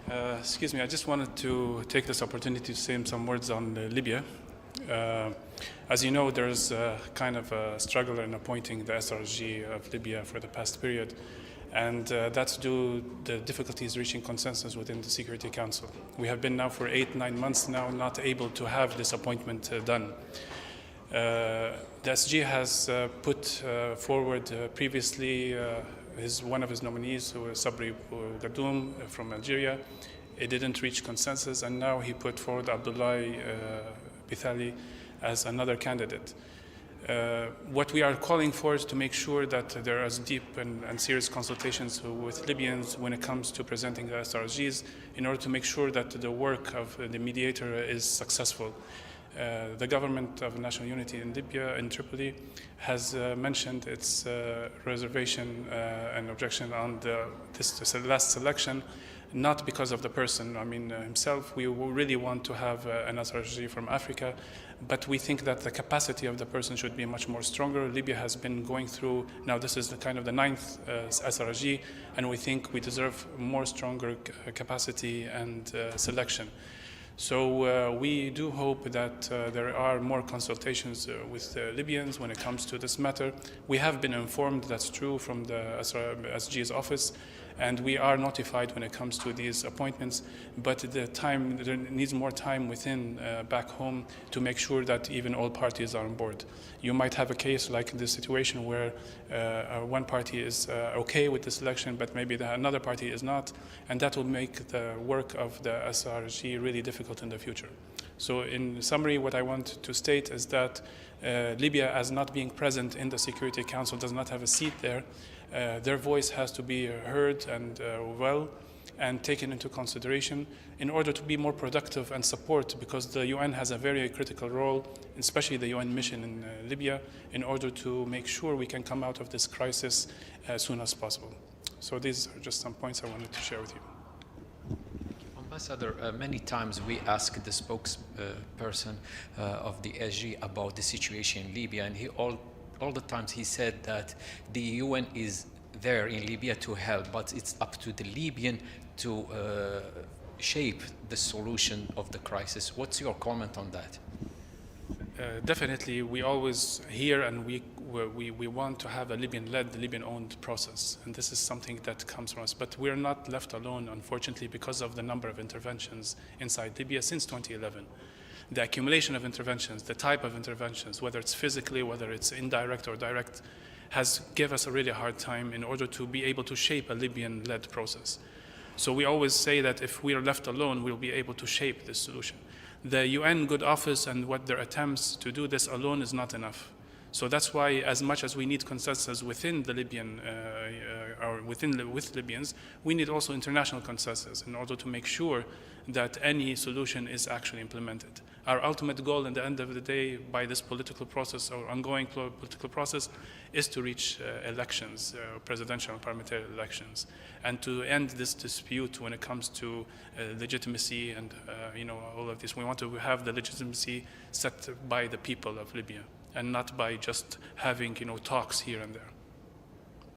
Excuse me, I just wanted to take this opportunity to say some words on Libya. As you know, there's kind of a struggle in appointing the SRG of Libya for the past period, and that's due to the difficulties reaching consensus within the Security Council. We have been now for 8-9 months now not able to have this appointment done. The SG has put forward previously one of his nominees, who is Sabri Gardoum from Algeria. It didn't reach consensus, and now he put forward Abdullah Bithali as another candidate. What we are calling for is to make sure that there is deep and serious consultations with Libyans when it comes to presenting the SRGs, in order to make sure that the work of the mediator is successful. The government of national unity in Libya, in Tripoli, has mentioned its reservation and objection on this last selection, not because of the person, himself. We really want to have an SRG from Africa, but we think that the capacity of the person should be much more stronger. Libya has been going through, now this is the 9th SRG, and we think we deserve more stronger capacity and selection. So we do hope that there are more consultations with the Libyans when it comes to this matter. We have been informed, that's true, from the SG's office, and we are notified when it comes to these appointments, but there needs more time within back home to make sure that even all parties are on board. You might have a case like this situation where one party is okay with the selection, but maybe another party is not, and that will make the work of the SRG really difficult in the future. So in summary, what I want to state is that Libya, as not being present in the Security Council, does not have a seat there. Their voice has to be heard and taken into consideration in order to be more productive and support, because the UN has a very critical role, especially the UN mission in Libya, in order to make sure we can come out of this crisis as soon as possible. So these are just some points I wanted to share with you. Ambassador, many times we ask the spokesperson of the SG about the situation in Libya, and all the times he said that the UN is there in Libya to help, but it's up to the Libyan to shape the solution of the crisis. What's your comment on that? Definitely, we always hear and we want to have a Libyan-led, Libyan-owned process, and this is something that comes from us. But we're not left alone, unfortunately, because of the number of interventions inside Libya since 2011. The accumulation of interventions, the type of interventions, whether it's physically, whether it's indirect or direct, has given us a really hard time in order to be able to shape a Libyan-led process. So we always say that if we are left alone, we'll be able to shape this solution. The UN Good Office and what their attempts to do this alone is not enough. So that's why, as much as we need consensus within the Libyan, with Libyans, we need also international consensus in order to make sure that any solution is actually implemented. Our ultimate goal, in the end of the day, by this political process or ongoing political process, is to reach elections, presidential and parliamentary elections, and to end this dispute when it comes to legitimacy and all of this. We want to have the legitimacy set by the people of Libya, and not by just having talks here and there.